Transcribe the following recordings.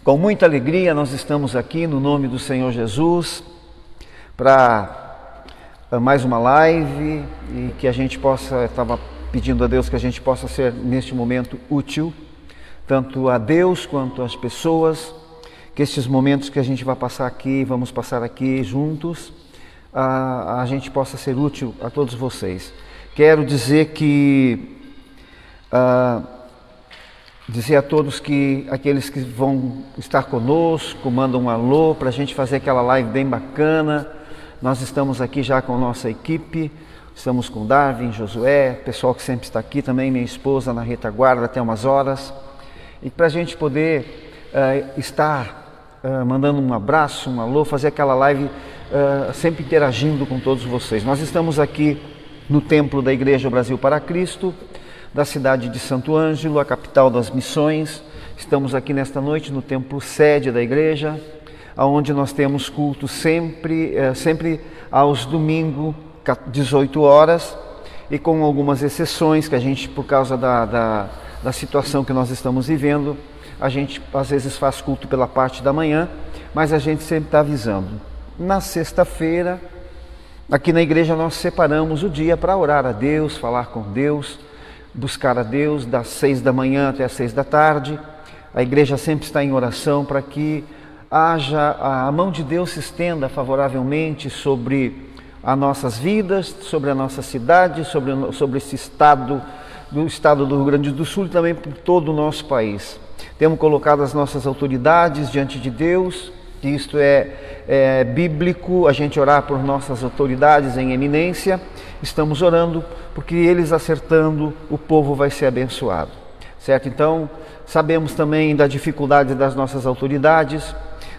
Com muita alegria nós estamos aqui no nome do Senhor Jesus para mais uma live e que a gente possa, estava pedindo a Deus que a gente possa ser neste momento útil, tanto a Deus quanto às pessoas, que estes momentos que a gente vai passar aqui, vamos passar aqui juntos, a gente possa ser útil a todos vocês. Quero dizer que dizer a todos que aqueles que vão estar conosco, mandam um alô para a gente fazer aquela live bem bacana. Nós estamos aqui já com a nossa equipe, estamos com Darwin, Josué, pessoal que sempre está aqui também, minha esposa na retaguarda até umas horas. E para a gente poder estar mandando um abraço, um alô, fazer aquela live sempre interagindo com todos vocês. Nós estamos aqui no templo da Igreja Brasil para Cristo, da cidade de Santo Ângelo, a capital das missões. Estamos aqui nesta noite no templo sede da igreja, onde nós temos culto sempre aos domingos, 18 horas, e com algumas exceções que a gente, por causa da situação que nós estamos vivendo, a gente às vezes faz culto pela parte da manhã, mas a gente sempre está avisando. Na sexta-feira, aqui na igreja nós separamos o dia para orar a Deus, falar com Deus, buscar a Deus das 6 da manhã até as 6 da tarde. A igreja sempre está em oração para que a mão de Deus se estenda favoravelmente sobre as nossas vidas, sobre a nossa cidade, sobre esse estado, do estado do Rio Grande do Sul e também por todo o nosso país. Temos colocado as nossas autoridades diante de Deus, que isto é bíblico, a gente orar por nossas autoridades em eminência. Estamos orando porque eles acertando, o povo vai ser abençoado, certo? Então, sabemos também da dificuldade das nossas autoridades,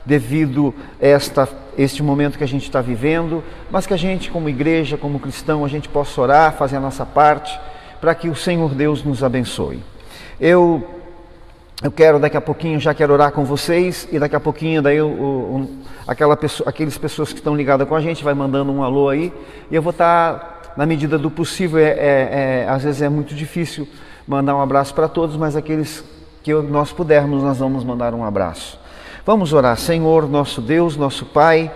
devido a este momento que a gente está vivendo, mas que a gente, como igreja, como cristão, a gente possa orar, fazer a nossa parte, para que o Senhor Deus nos abençoe. Eu quero daqui a pouquinho, já quero orar com vocês, e daqui a pouquinho daí aquelas pessoas que estão ligadas com a gente vai mandando um alô aí, e eu vou estar, na medida do possível, às vezes é muito difícil mandar um abraço para todos, mas aqueles que nós pudermos, nós vamos mandar um abraço. Vamos orar. Senhor, nosso Deus, nosso Pai,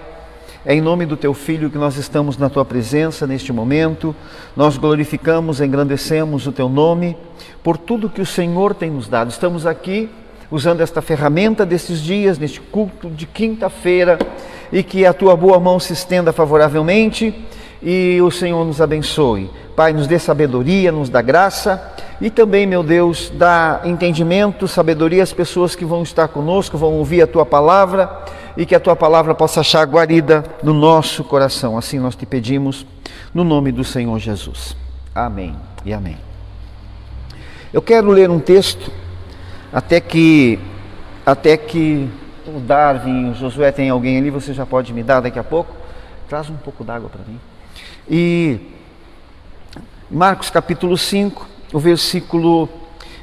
é em nome do Teu Filho que nós estamos na Tua presença neste momento. Nós glorificamos, engrandecemos o Teu nome por tudo que o Senhor tem nos dado. Estamos aqui usando esta ferramenta desses dias, neste culto de quinta-feira, e que a Tua boa mão se estenda favoravelmente e o Senhor nos abençoe. Pai, nos dê sabedoria, nos dá graça e também, meu Deus, dá entendimento, sabedoria às pessoas que vão estar conosco, vão ouvir a Tua palavra e que a Tua palavra possa achar guarida no nosso coração. Assim nós te pedimos, no nome do Senhor Jesus. Amém e amém. Eu quero ler um texto, até que o Darwin, o Josué, tem alguém ali, você já pode me dar daqui a pouco. Traz um pouco d'água para mim. E Marcos capítulo 5, o versículo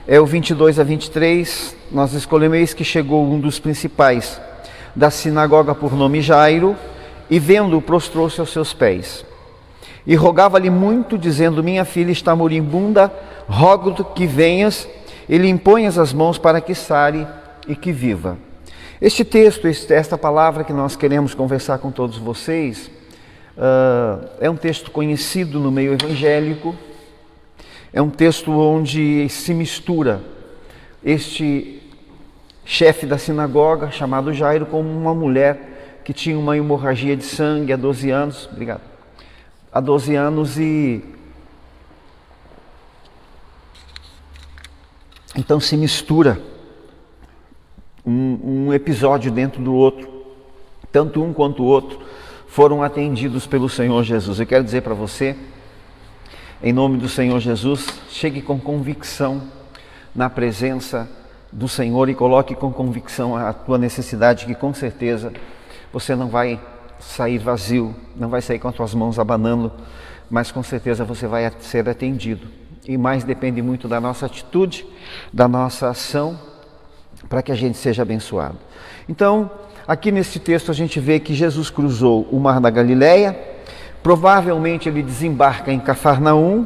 o 22 a 23, nós escolhemos: eis que chegou um dos principais da sinagoga por nome Jairo, e vendo-o prostrou-se aos seus pés. E rogava-lhe muito, dizendo: minha filha está moribunda, rogo-te que venhas e lhe imponhas as mãos para que sare e que viva. Este texto, esta palavra que nós queremos conversar com todos vocês, é um texto conhecido no meio evangélico, é um texto onde se mistura este chefe da sinagoga, chamado Jairo, com uma mulher que tinha uma hemorragia de sangue há 12 anos, há 12 anos, e então se mistura um episódio dentro do outro, tanto um quanto o outro foram atendidos pelo Senhor Jesus. Eu quero dizer para você, em nome do Senhor Jesus, chegue com convicção na presença do Senhor e coloque com convicção a tua necessidade, que com certeza você não vai sair vazio, não vai sair com as tuas mãos abanando, mas com certeza você vai ser atendido. E mais depende muito da nossa atitude, da nossa ação, para que a gente seja abençoado. Então, aqui nesse texto a gente vê que Jesus cruzou o mar da Galileia, provavelmente ele desembarca em Cafarnaum,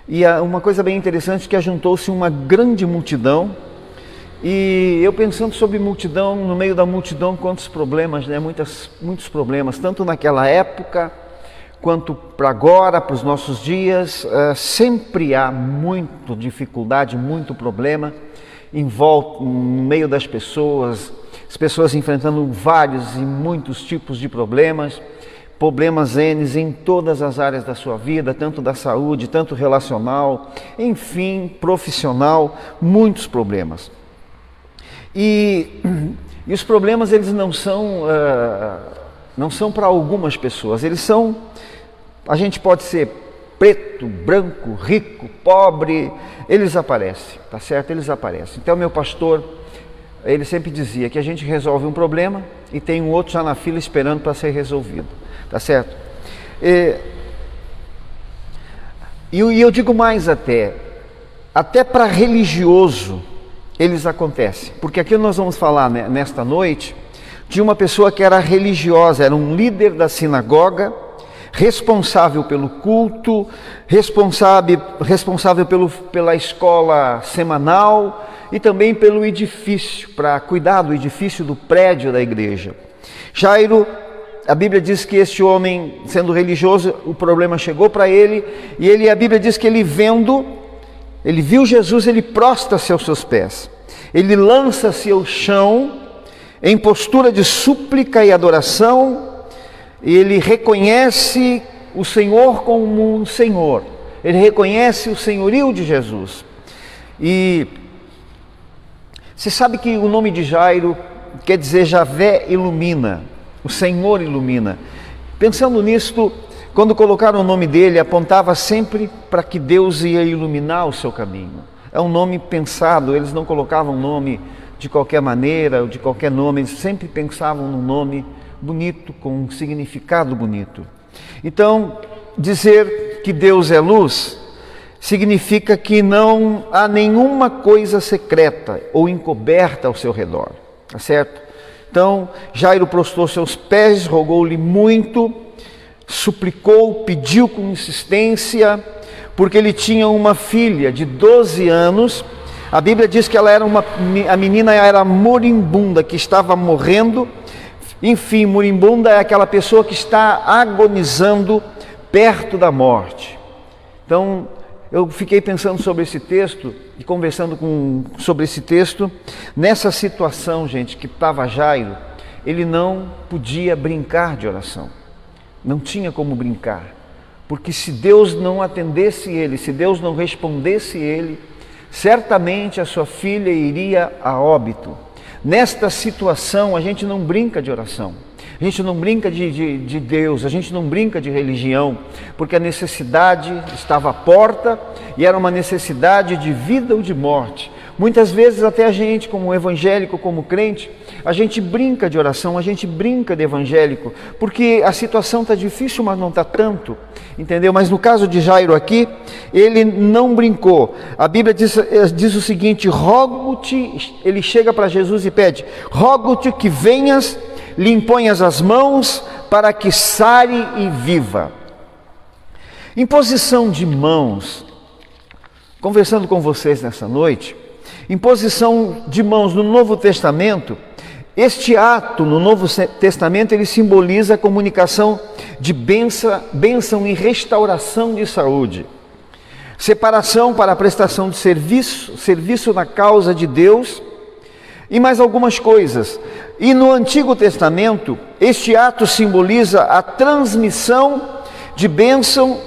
e uma coisa bem interessante é que ajuntou-se uma grande multidão E eu pensando sobre multidão, no meio da multidão, quantos problemas, né? Muitos problemas, tanto naquela época, quanto para agora, para os nossos dias. Sempre há muita dificuldade, muito problema em volta, no meio das pessoas, as pessoas enfrentando vários e muitos tipos de problemas N em todas as áreas da sua vida, tanto da saúde, tanto relacional, enfim, profissional, muitos problemas. E os problemas, eles não são para algumas pessoas, a gente pode ser preto, branco, rico, pobre, eles aparecem, tá certo? Eles aparecem. Então, meu pastor, ele sempre dizia que a gente resolve um problema e tem um outro já na fila esperando para ser resolvido, tá certo? E eu digo mais até para religioso, eles acontecem, porque aqui nós vamos falar, né, nesta noite, de uma pessoa que era religiosa, era um líder da sinagoga, responsável pelo culto, responsável pela escola semanal e também pelo edifício, para cuidar do edifício do prédio da igreja. Jairo, a Bíblia diz que este homem, sendo religioso, o problema chegou para ele, e a Bíblia diz que ele viu Jesus, ele prostra-se aos seus pés, ele lança-se ao chão em postura de súplica e adoração, e ele reconhece o Senhor como um Senhor, ele reconhece o senhorio de Jesus. E você sabe que o nome de Jairo quer dizer Javé ilumina, o Senhor ilumina. Pensando nisto, quando colocaram o nome dele, apontava sempre para que Deus ia iluminar o seu caminho. É um nome pensado, eles não colocavam nome de qualquer maneira, ou de qualquer nome, eles sempre pensavam num nome bonito, com um significado bonito. Então, dizer que Deus é luz significa que não há nenhuma coisa secreta ou encoberta ao seu redor, tá certo? Então, Jairo prostrou seus pés, rogou-lhe muito, suplicou, pediu com insistência, porque ele tinha uma filha de 12 anos. A Bíblia diz que a menina era moribunda, que estava morrendo. Enfim, moribunda é aquela pessoa que está agonizando perto da morte. Então, eu fiquei pensando sobre esse texto e conversando sobre esse texto. Nessa situação, gente, que estava Jairo, ele não podia brincar de oração. Não tinha como brincar. Porque se Deus não atendesse ele, se Deus não respondesse ele, certamente a sua filha iria a óbito. Nesta situação, a gente não brinca de oração, a gente não brinca de Deus, a gente não brinca de religião, porque a necessidade estava à porta e era uma necessidade de vida ou de morte. Muitas vezes até a gente, como evangélico, como crente, a gente brinca de oração, a gente brinca de evangélico, porque a situação está difícil, mas não está tanto, entendeu? Mas no caso de Jairo aqui, ele não brincou. A Bíblia diz o seguinte: rogo-te, ele chega para Jesus e pede, rogo-te que venhas, lhe imponhas as mãos para que sare e viva. Imposição de mãos, conversando com vocês nessa noite, imposição de mãos no Novo Testamento, este ato no Novo Testamento, ele simboliza a comunicação de bênção e restauração de saúde, separação para a prestação de serviço na causa de Deus e mais algumas coisas. E no Antigo Testamento, este ato simboliza a transmissão de bênçãos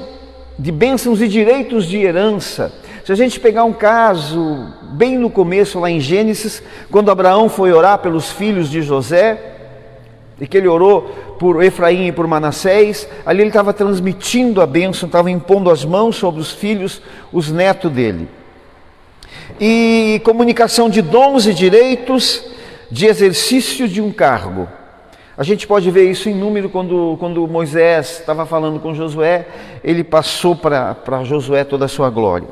e direitos de herança. Se a gente pegar um caso bem no começo, lá em Gênesis, quando Abraão foi orar pelos filhos de José, e que ele orou por Efraim e por Manassés, ali ele estava transmitindo a bênção, estava impondo as mãos sobre os filhos, os netos dele. E comunicação de dons e direitos de exercício de um cargo. A gente pode ver isso em número quando Moisés estava falando com Josué, ele passou para Josué toda a sua glória.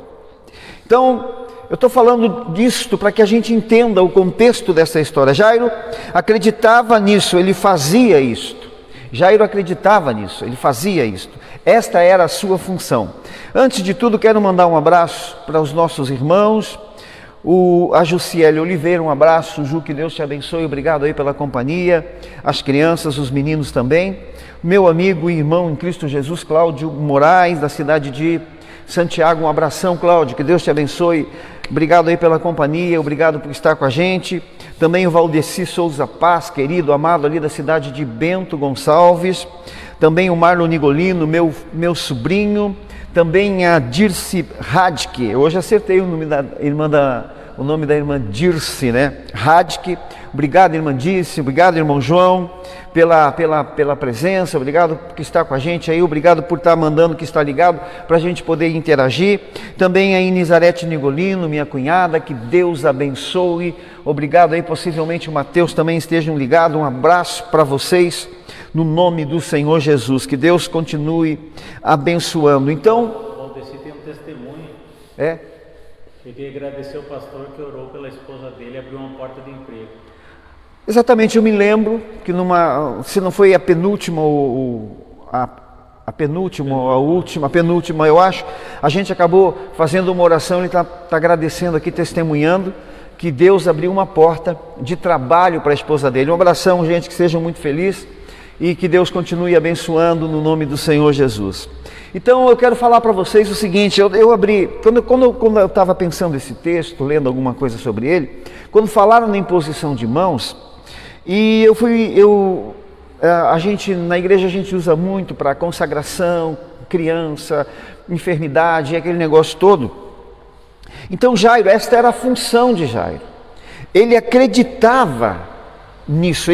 Então, eu estou falando disto para que a gente entenda o contexto dessa história. Jairo acreditava nisso, ele fazia isto. Jairo acreditava nisso, ele fazia isto. Esta era a sua função. Antes de tudo, quero mandar um abraço para os nossos irmãos, A Jussiele Oliveira, um abraço. Ju, que Deus te abençoe, obrigado aí pela companhia, as crianças, os meninos também. Meu amigo e irmão em Cristo Jesus, Cláudio Moraes, da cidade de Santiago, um abração, Cláudio, que Deus te abençoe, obrigado aí pela companhia, obrigado por estar com a gente. Também o Valdeci Souza Paz, querido, amado, ali da cidade de Bento Gonçalves. Também o Marlon Nigolino, meu sobrinho. Também a Dirce Radke, hoje acertei o nome da irmã Dirce, né? Radke, obrigado irmã Dirce, obrigado irmão João pela presença, obrigado por estar com a gente aí, obrigado por estar mandando que está ligado para a gente poder interagir. Também a Inizarete Nigolino, minha cunhada, que Deus abençoe, obrigado aí, possivelmente o Mateus também estejam ligados, um abraço para vocês. No nome do Senhor Jesus, que Deus continue abençoando. Então, o Valdeci tem um testemunho. Ele queria agradecer o pastor que orou pela esposa dele e abriu uma porta de emprego. Exatamente, eu me lembro que se não foi a penúltima, a penúltima, eu acho, a gente acabou fazendo uma oração, ele está agradecendo aqui, testemunhando, que Deus abriu uma porta de trabalho para a esposa dele. Um abração, gente, que sejam muito felizes. E que Deus continue abençoando no nome do Senhor Jesus. Então eu quero falar para vocês o seguinte, eu abri, quando eu estava pensando esse texto, lendo alguma coisa sobre ele, quando falaram na imposição de mãos, e a gente, na igreja a gente usa muito para consagração, criança, enfermidade, aquele negócio todo. Então Jairo, esta era a função de Jairo, ele acreditava nisso,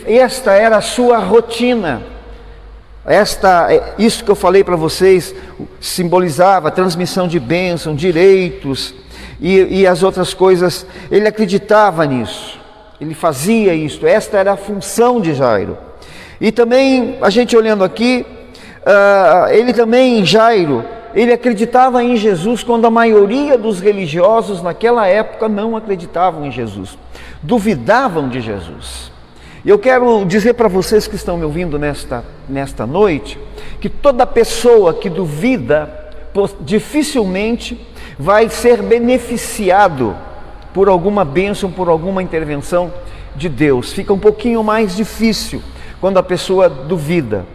esta era a sua rotina, isso que eu falei para vocês, simbolizava a transmissão de bênção, direitos e as outras coisas, ele acreditava nisso, ele fazia isso, esta era a função de Jairo. E também, a gente olhando aqui, Jairo, ele acreditava em Jesus quando a maioria dos religiosos naquela época não acreditavam em Jesus, duvidavam de Jesus. E eu quero dizer para vocês que estão me ouvindo nesta noite, que toda pessoa que duvida, dificilmente vai ser beneficiado por alguma bênção, por alguma intervenção de Deus. Fica um pouquinho mais difícil quando a pessoa duvida.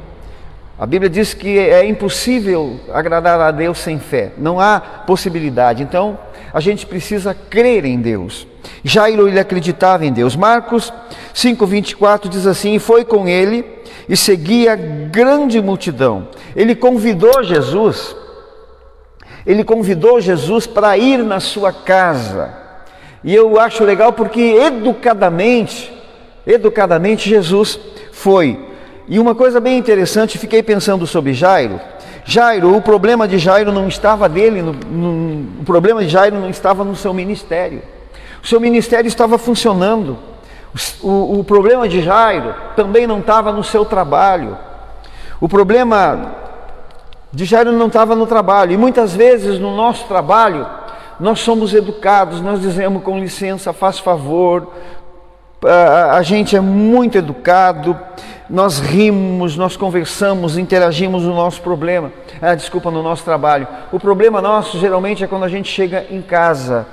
A Bíblia diz que é impossível agradar a Deus sem fé, não há possibilidade. Então, a gente precisa crer em Deus. Jairo, ele acreditava em Deus. Marcos 5:24 diz assim: e foi com ele e seguia grande multidão. Ele convidou Jesus para ir na sua casa. E eu acho legal porque educadamente Jesus foi. E uma coisa bem interessante, fiquei pensando sobre Jairo, o problema de Jairo não estava dele, o problema de Jairo não estava no seu ministério. O seu ministério estava funcionando. O problema de Jairo também não estava no seu trabalho. O problema de Jairo não estava no trabalho. E muitas vezes no nosso trabalho, nós somos educados, nós dizemos com licença, faz favor. A gente é muito educado, nós rimos, nós conversamos, interagimos no nosso no nosso trabalho. O problema nosso geralmente é quando a gente chega em casa.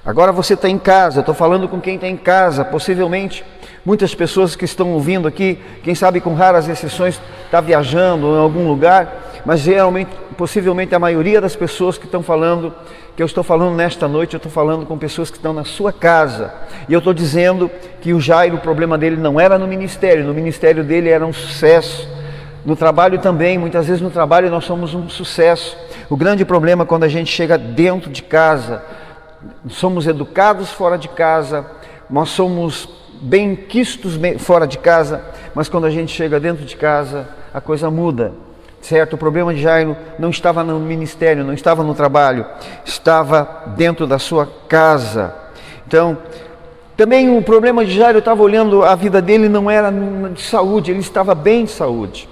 Agora você está em casa, eu estou falando com quem está em casa, possivelmente muitas pessoas que estão ouvindo aqui, quem sabe com raras exceções, está viajando em algum lugar, mas geralmente, possivelmente a maioria das pessoas que estão falando, que eu estou falando nesta noite, eu estou falando com pessoas que estão na sua casa. E eu estou dizendo que o Jairo, o problema dele não era no ministério dele era um sucesso. No trabalho também, muitas vezes no trabalho nós somos um sucesso. O grande problema é quando a gente chega dentro de casa, somos educados fora de casa, nós somos bem quistos fora de casa, mas quando a gente chega dentro de casa, a coisa muda. Certo? O problema de Jairo não estava no ministério, não estava no trabalho, estava dentro da sua casa. Então, também o problema de Jairo, eu estava olhando, a vida dele não era de saúde, ele estava bem de saúde.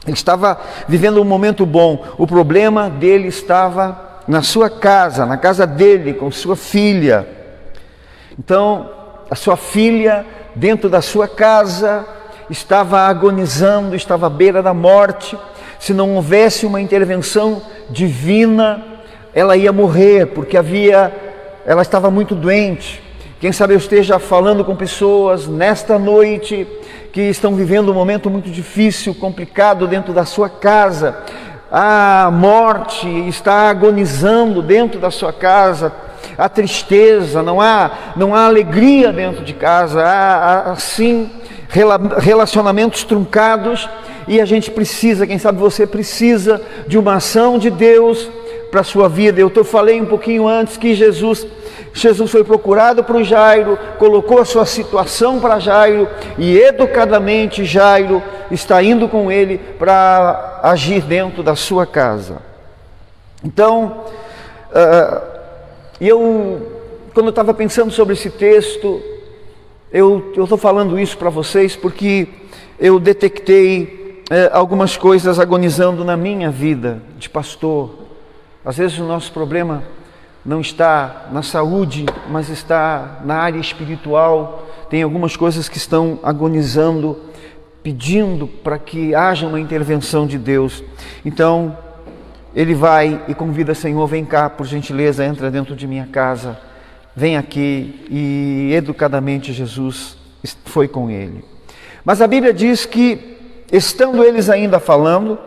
Ele estava vivendo um momento bom. O problema dele estava na sua casa, na casa dele, com sua filha. Então, a sua filha, dentro da sua casa, estava agonizando, estava à beira da morte. Se não houvesse uma intervenção divina, ela ia morrer, porque havia ela estava muito doente. Quem sabe eu esteja falando com pessoas nesta noite que estão vivendo um momento muito difícil, complicado dentro da sua casa. A morte está agonizando dentro da sua casa, a tristeza, não há alegria dentro de casa, há sim relacionamentos truncados, e a gente precisa, quem sabe você precisa de uma ação de Deus para a sua vida. Eu falei um pouquinho antes que Jesus foi procurado por Jairo, colocou a sua situação para Jairo, e educadamente Jairo está indo com ele para agir dentro da sua casa. Então, quando eu estava pensando sobre esse texto, eu estou falando isso para vocês porque eu detectei algumas coisas agonizando na minha vida de pastor. Às vezes o nosso problema não está na saúde, mas está na área espiritual. Tem algumas coisas que estão agonizando, pedindo para que haja uma intervenção de Deus. Então, ele vai e convida: Senhor, vem cá, por gentileza, entra dentro de minha casa, vem aqui. E educadamente Jesus foi com ele. Mas a Bíblia diz que, estando eles ainda falando,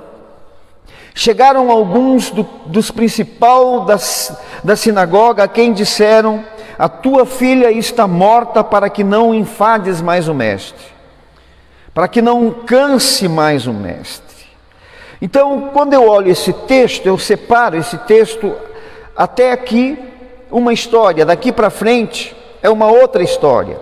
chegaram alguns dos principais da sinagoga, a quem disseram: a tua filha está morta, para que não enfades mais o mestre, para que não canse mais o mestre. Então, quando eu olho esse texto, eu separo esse texto até aqui, uma história, daqui para frente é uma outra história.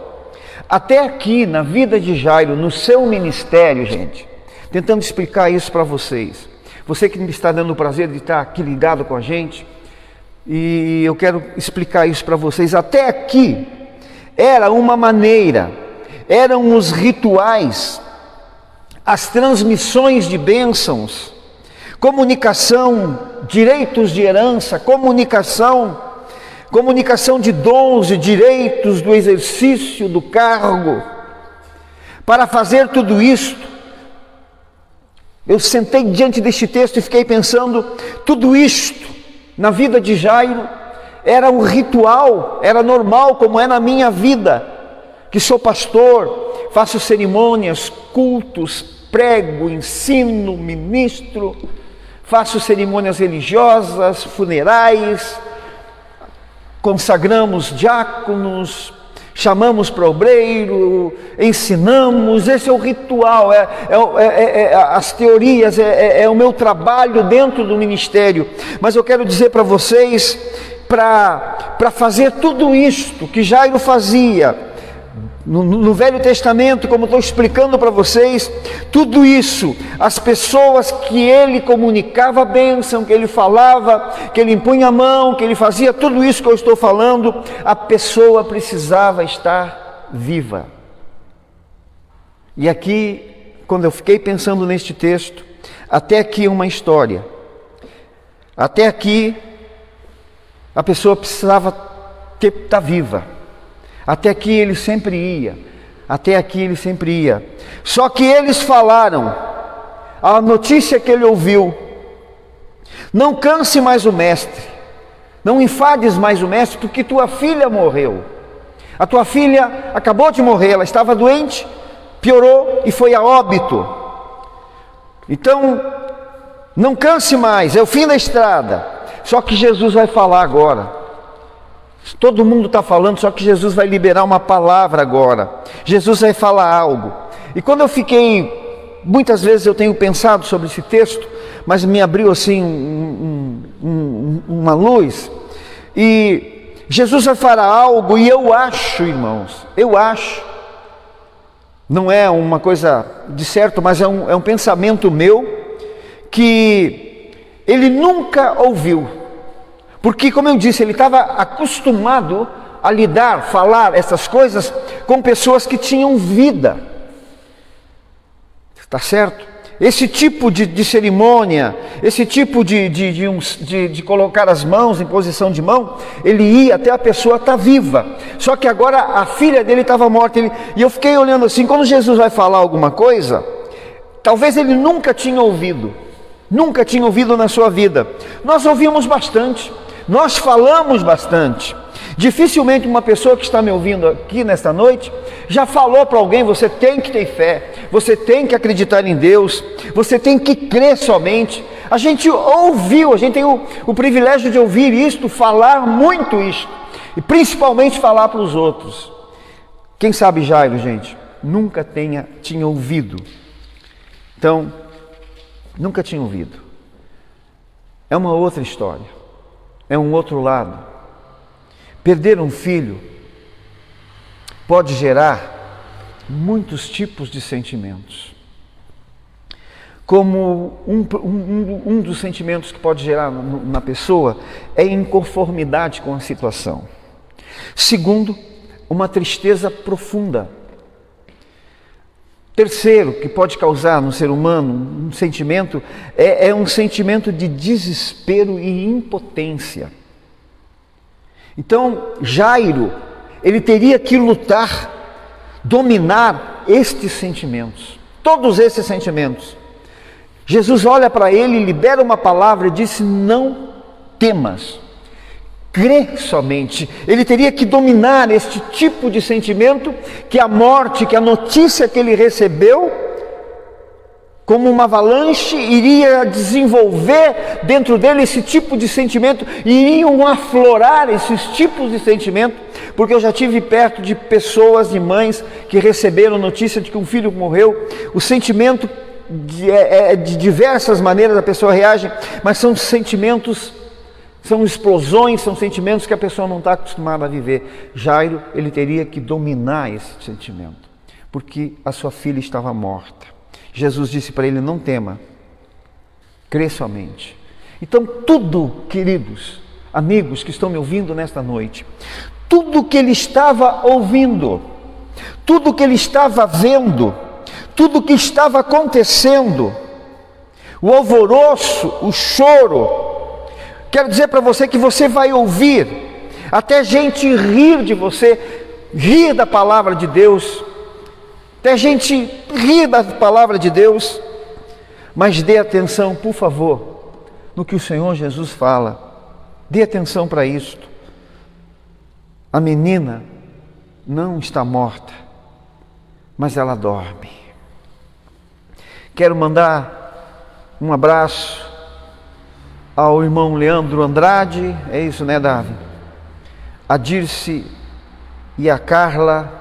Até aqui, na vida de Jairo, no seu ministério, gente, tentando explicar isso para vocês. Você que me está dando o prazer de estar aqui ligado com a gente, e eu quero explicar isso para vocês. Até aqui era uma maneira, eram os rituais, as transmissões de bênçãos, comunicação, direitos de herança, comunicação de dons e direitos do exercício do cargo. Para fazer tudo isto, eu sentei diante deste texto e fiquei pensando, tudo isto na vida de Jairo era um ritual, era normal, como é na minha vida, que sou pastor, faço cerimônias, cultos, prego, ensino, ministro, faço cerimônias religiosas, funerais, consagramos diáconos, chamamos para obreiro, ensinamos. Esse é o ritual, as teorias, é o meu trabalho dentro do ministério. Mas eu quero dizer para vocês, para fazer tudo isto que Jairo fazia, no Velho Testamento, como estou explicando para vocês, tudo isso, as pessoas que ele comunicava a bênção, que ele falava, que ele impunha a mão, que ele fazia tudo isso que eu estou falando, a pessoa precisava estar viva. E aqui, quando eu fiquei pensando neste texto, até aqui uma história, até aqui a pessoa precisava estar viva. Até aqui ele sempre ia, até aqui ele sempre ia. Só que eles falaram, a notícia que ele ouviu: não canse mais o mestre, não enfades mais o mestre, porque tua filha morreu. A tua filha acabou de morrer, ela estava doente, piorou e foi a óbito. Então, não canse mais, é o fim da estrada. Só que Jesus vai falar agora. Todo mundo está falando, só que Jesus vai liberar uma palavra agora. Jesus vai falar algo. E quando eu fiquei, muitas vezes eu tenho pensado sobre esse texto, mas me abriu assim uma luz. E Jesus vai falar algo, e eu acho, irmãos, não é uma coisa de certo, mas é um pensamento meu, que ele nunca ouviu. Porque, como eu disse, ele estava acostumado a falar essas coisas com pessoas que tinham vida. Está certo? Esse tipo de cerimônia, esse tipo de colocar as mãos em posição de mão, ele ia até a pessoa estar viva. Só que agora a filha dele estava morta. E eu fiquei olhando assim, quando Jesus vai falar alguma coisa, talvez ele nunca tinha ouvido na sua vida. Nós ouvimos bastante. Nós falamos bastante. Dificilmente uma pessoa que está me ouvindo aqui nesta noite já falou para alguém: você tem que ter fé, você tem que acreditar em Deus, você tem que crer somente. A gente ouviu, a gente tem o privilégio de ouvir isto, falar muito isto, e principalmente falar para os outros. Quem sabe Jairo, gente, nunca tinha ouvido. Então, nunca tinha ouvido. É uma outra história, é um outro lado. Perder um filho pode gerar muitos tipos de sentimentos. Como um dos sentimentos que pode gerar na pessoa é inconformidade com a situação. Segundo, uma tristeza profunda. Terceiro, que pode causar no ser humano um sentimento, é um sentimento de desespero e impotência. Então, Jairo, ele teria que lutar, dominar estes sentimentos, todos esses sentimentos. Jesus olha para ele, libera uma palavra e disse: não temas, crê somente. Ele teria que dominar este tipo de sentimento, que a morte, que a notícia que ele recebeu, como uma avalanche, iria desenvolver dentro dele esse tipo de sentimento, iriam aflorar esses tipos de sentimento, porque eu já tive perto de pessoas, de mães, que receberam notícia de que um filho morreu. O sentimento de diversas maneiras a pessoa reage, mas são sentimentos, são explosões, são sentimentos que a pessoa não está acostumada a viver. Jairo, ele teria que dominar esse sentimento, porque a sua filha estava morta. Jesus disse para ele: não tema, crê somente. Então tudo, queridos amigos que estão me ouvindo nesta noite, tudo que ele estava ouvindo, tudo que ele estava vendo, tudo que estava acontecendo, o alvoroço, o choro, quero dizer para você que você vai ouvir até gente rir de você, rir da palavra de Deus, até gente rir da palavra de Deus, mas dê atenção, por favor, no que o Senhor Jesus fala. Dê atenção para isto. A menina não está morta, mas ela dorme. Quero mandar um abraço ao irmão Leandro Andrade, é isso, né, Davi? A Dirce e a Carla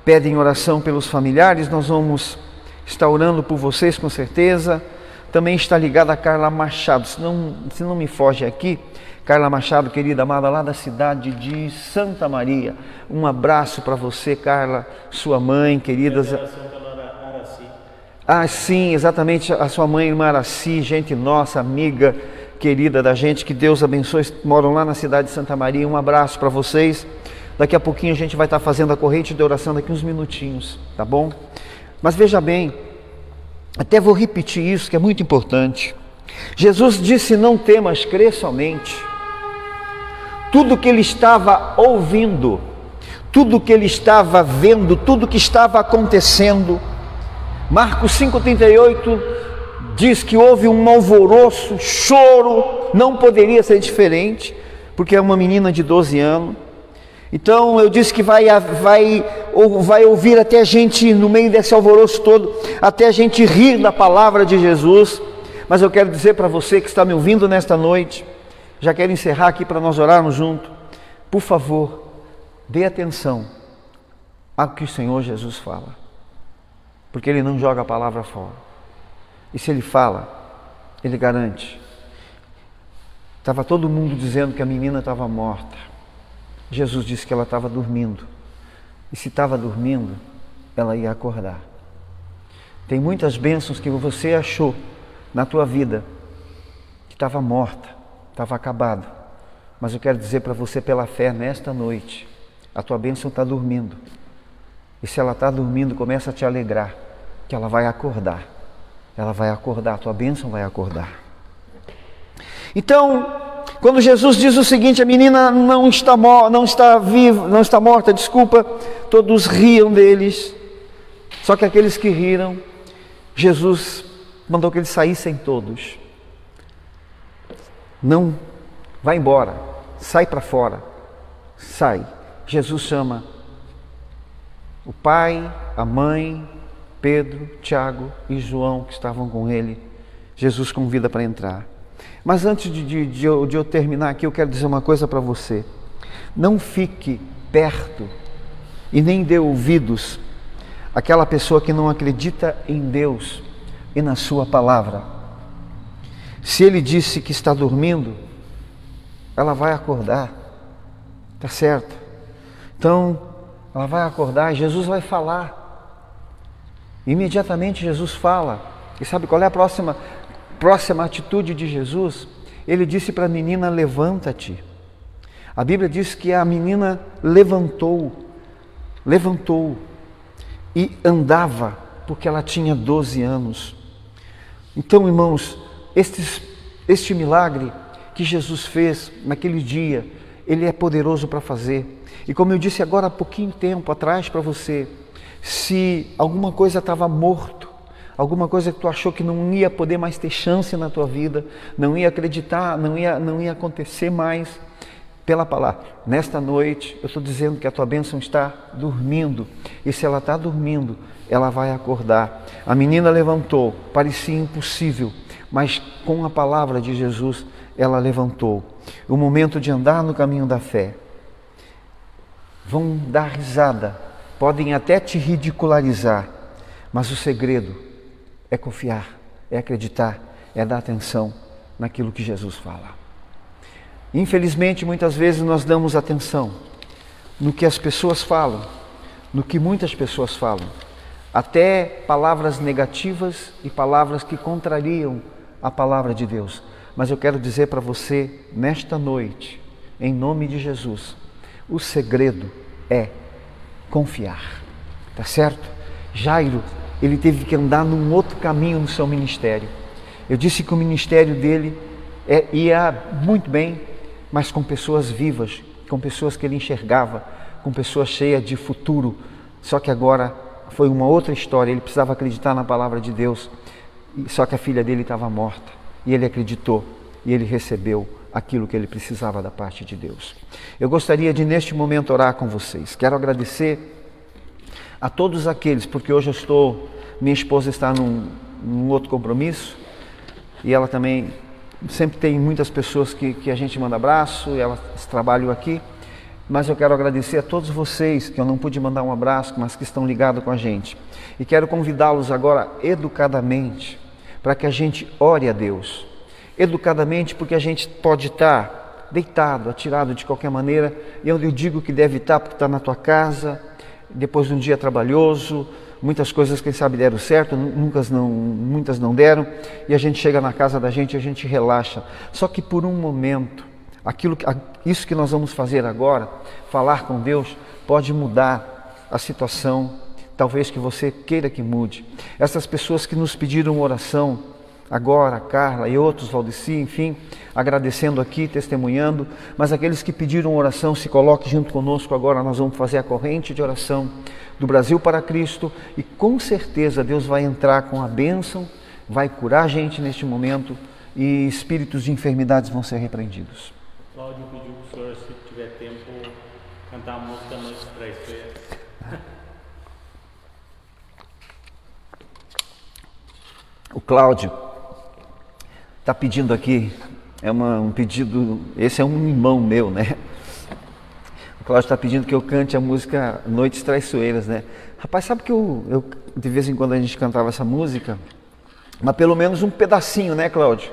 pedem oração pelos familiares. Nós vamos estar orando por vocês com certeza. Também está ligada a Carla Machado, se não me foge aqui, Carla Machado, querida amada, lá da cidade de Santa Maria. Um abraço para você, Carla, sua mãe, querida. Ah, sim, exatamente, a sua mãe, irmã Araci, gente nossa, amiga, querida da gente, que Deus abençoe, moram lá na cidade de Santa Maria. Um abraço para vocês. Daqui a pouquinho a gente vai estar fazendo a corrente de oração, daqui uns minutinhos, tá bom? Mas veja bem, até vou repetir isso, que é muito importante. Jesus disse: não temas, crê somente. Tudo que ele estava ouvindo, tudo que ele estava vendo, tudo que estava acontecendo, Marcos 5,38 diz que houve um alvoroço, choro, não poderia ser diferente, porque é uma menina de 12 anos. Então eu disse que vai ouvir até a gente, no meio desse alvoroço todo, até a gente rir da palavra de Jesus. Mas eu quero dizer para você que está me ouvindo nesta noite, já quero encerrar aqui para nós orarmos junto. Por favor, dê atenção ao que o Senhor Jesus fala, porque Ele não joga a palavra fora. E se Ele fala, Ele garante. Estava todo mundo dizendo que a menina estava morta. Jesus disse que ela estava dormindo. E se estava dormindo, ela ia acordar. Tem muitas bênçãos que você achou na tua vida que estava morta, estava acabado. Mas eu quero dizer para você, pela fé, nesta noite, a tua bênção está dormindo. E se ela está dormindo, começa a te alegrar, que ela vai acordar. Ela vai acordar, a tua bênção vai acordar. Então, quando Jesus diz o seguinte: a menina não está morta, todos riam deles. Só que aqueles que riram, Jesus mandou que eles saíssem todos. Não, vai embora, sai para fora. sai. Jesus chama o pai, a mãe, Pedro, Tiago e João que estavam com ele. Jesus convida para entrar. Mas antes de eu terminar aqui, eu quero dizer uma coisa para você. Não fique perto e nem dê ouvidos àquela pessoa que não acredita em Deus e na sua palavra. Se ele disse que está dormindo, ela vai acordar, tá certo? Então, ela vai acordar e Jesus vai falar. Imediatamente Jesus fala. E sabe qual é a próxima atitude de Jesus? Ele disse para a menina: levanta-te. A Bíblia diz que a menina levantou e andava, porque ela tinha 12 anos. Então, irmãos, este milagre que Jesus fez naquele dia, ele é poderoso para fazer. E como eu disse agora há pouquinho tempo atrás para você, se alguma coisa estava morto, alguma coisa que tu achou que não ia poder mais ter chance na tua vida, não ia acreditar, não ia acontecer mais, pela palavra, nesta noite eu estou dizendo que a tua bênção está dormindo, e se ela está dormindo, ela vai acordar. A menina levantou, parecia impossível, mas com a palavra de Jesus ela levantou. O momento de andar no caminho da fé. Vão dar risada, podem até te ridicularizar, mas o segredo é confiar, é acreditar, é dar atenção naquilo que Jesus fala. Infelizmente, muitas vezes nós damos atenção no que as pessoas falam, no que muitas pessoas falam, até palavras negativas e palavras que contrariam a palavra de Deus. Mas eu quero dizer para você, nesta noite, em nome de Jesus, o segredo é confiar, tá certo? Jairo, ele teve que andar num outro caminho no seu ministério. Eu disse que o ministério dele ia muito bem, mas com pessoas vivas, com pessoas que ele enxergava, com pessoas cheias de futuro. Só que agora foi uma outra história, ele precisava acreditar na palavra de Deus, só que a filha dele estava morta, e ele acreditou, e ele recebeu aquilo que ele precisava da parte de Deus. Eu gostaria de neste momento orar com vocês. Quero agradecer a todos aqueles, porque hoje minha esposa está num outro compromisso, e ela também sempre tem muitas pessoas que a gente manda abraço, e elas trabalham aqui, mas eu quero agradecer a todos vocês que eu não pude mandar um abraço, mas que estão ligados com a gente. E quero convidá-los agora educadamente para que a gente ore a Deus. Educadamente, porque a gente pode estar deitado, atirado de qualquer maneira, e eu digo que deve estar porque está na tua casa, depois de um dia trabalhoso, muitas coisas, quem sabe, deram certo, muitas não deram, e a gente chega na casa da gente e a gente relaxa. Só que por um momento, isso que nós vamos fazer agora, falar com Deus, pode mudar a situação, talvez que você queira que mude. Essas pessoas que nos pediram oração, agora, a Carla e outros, Valdeci, enfim, agradecendo aqui, testemunhando, mas aqueles que pediram oração, se coloquem junto conosco agora, nós vamos fazer a corrente de oração do Brasil para Cristo, e com certeza Deus vai entrar com a bênção, vai curar a gente neste momento, e espíritos de enfermidades vão ser repreendidos. Cláudio pediu para o senhor, se tiver tempo, cantar a música Noites Traiçoeiras. O Cláudio está pedindo aqui, um pedido, esse é um irmão meu, né? O Cláudio está pedindo que eu cante a música Noites Traiçoeiras, né? Rapaz, sabe que eu de vez em quando a gente cantava essa música, mas pelo menos um pedacinho, né, Cláudio?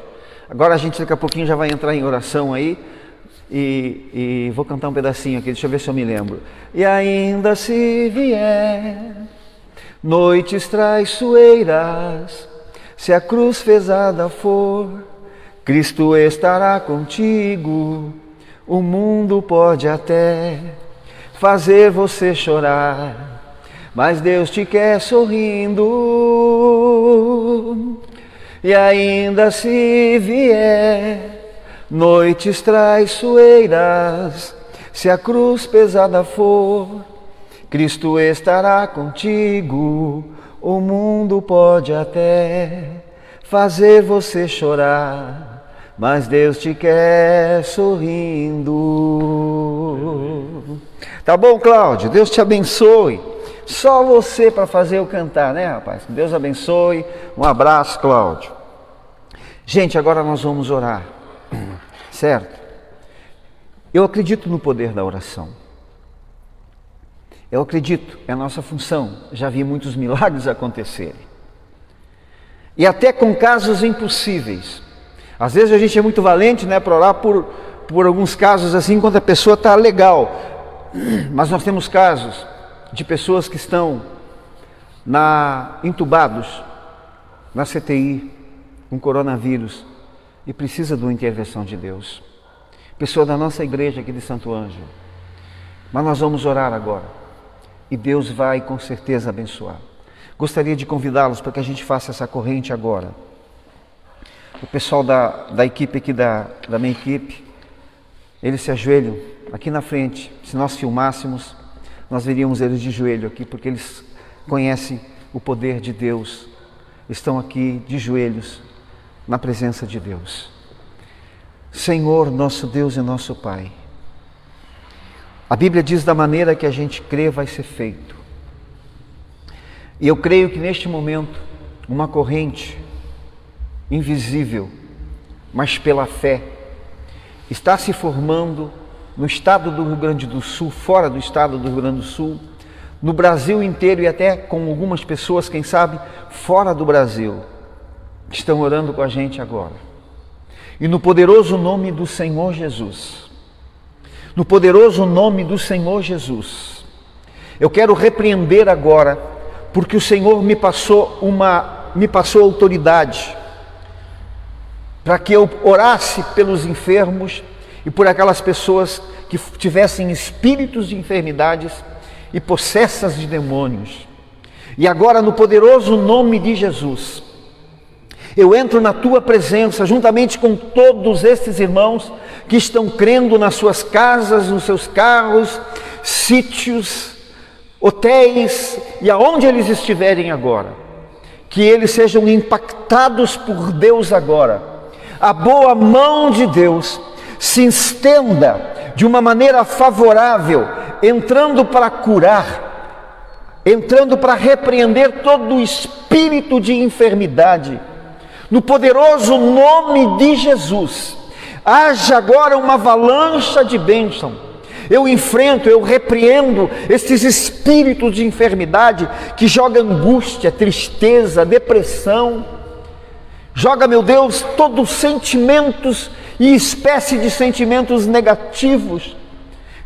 Agora a gente daqui a pouquinho já vai entrar em oração aí, e vou cantar um pedacinho aqui, deixa eu ver se eu me lembro. E ainda se vier noites traiçoeiras, se a cruz pesada for, Cristo estará contigo. O mundo pode até fazer você chorar, mas Deus te quer sorrindo. E ainda se vier noites traiçoeiras, se a cruz pesada for, Cristo estará contigo. O mundo pode até fazer você chorar, mas Deus te quer sorrindo. Tá bom, Cláudio? Deus te abençoe. Só você para fazer eu cantar, né, rapaz? Deus abençoe. Um abraço, Cláudio. Gente, agora nós vamos orar, certo? Eu acredito no poder da oração. Eu acredito, é a nossa função. Já vi muitos milagres acontecerem. E até com casos impossíveis. Às vezes a gente é muito valente, né, para orar por alguns casos assim, quando a pessoa está legal. Mas nós temos casos de pessoas que estão entubados na CTI, com coronavírus, e precisa de uma intervenção de Deus. Pessoa da nossa igreja aqui de Santo Ângelo. Mas nós vamos orar agora. E Deus vai com certeza abençoar. Gostaria de convidá-los para que a gente faça essa corrente agora. O pessoal da equipe aqui, da minha equipe, eles se ajoelham aqui na frente. Se nós filmássemos, nós veríamos eles de joelho aqui, porque eles conhecem o poder de Deus. Estão aqui de joelhos na presença de Deus. Senhor, nosso Deus e nosso Pai, a Bíblia diz da maneira que a gente crê vai ser feito. E eu creio que neste momento, uma corrente invisível, mas pela fé, está se formando no estado do Rio Grande do Sul, fora do estado do Rio Grande do Sul, no Brasil inteiro e até com algumas pessoas, quem sabe, fora do Brasil, que estão orando com a gente agora. E no poderoso nome do Senhor Jesus, no poderoso nome do Senhor Jesus, eu quero repreender agora, porque o Senhor me passou autoridade para que eu orasse pelos enfermos e por aquelas pessoas que tivessem espíritos de enfermidades e possessas de demônios. E agora, no poderoso nome de Jesus, eu entro na tua presença juntamente com todos esses irmãos que estão crendo nas suas casas, nos seus carros, sítios, hotéis e aonde eles estiverem agora. Que eles sejam impactados por Deus agora. A boa mão de Deus se estenda de uma maneira favorável, entrando para curar, entrando para repreender todo o espírito de enfermidade. No poderoso nome de Jesus, haja agora uma avalanche de bênção. Eu enfrento, eu repreendo esses espíritos de enfermidade que jogam angústia, tristeza, depressão. Joga, meu Deus, todos os sentimentos e espécie de sentimentos negativos,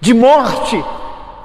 de morte,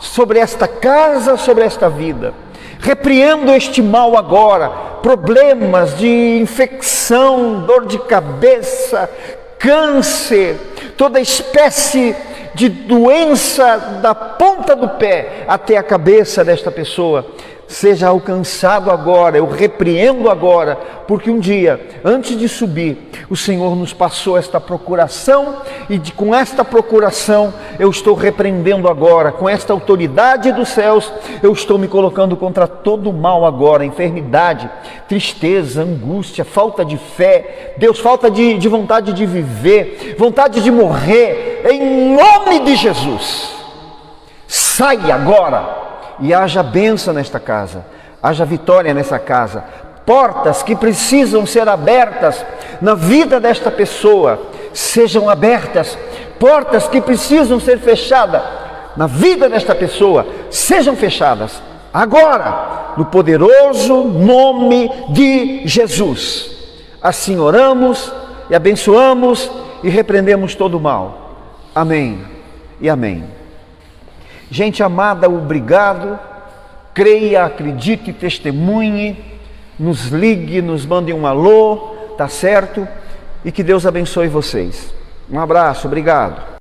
sobre esta casa, sobre esta vida. Repreendo este mal agora, problemas de infecção, dor de cabeça, câncer, toda espécie de doença da ponta do pé até a cabeça desta pessoa, seja alcançado agora. Eu repreendo agora, porque um dia, antes de subir, o Senhor nos passou esta procuração, e com esta procuração eu estou repreendendo agora, com esta autoridade dos céus, eu estou me colocando contra todo o mal agora, enfermidade, tristeza, angústia, falta de fé, Deus, falta de vontade de viver, vontade de morrer, em nome de Jesus, sai agora. E haja bênção nesta casa, haja vitória nessa casa. Portas que precisam ser abertas na vida desta pessoa, sejam abertas. Portas que precisam ser fechadas na vida desta pessoa, sejam fechadas. Agora, no poderoso nome de Jesus. Assim oramos e abençoamos e repreendemos todo o mal. Amém e amém. Gente amada, obrigado. Creia, acredite, testemunhe, nos ligue, nos mande um alô, tá certo? E que Deus abençoe vocês. Um abraço, obrigado.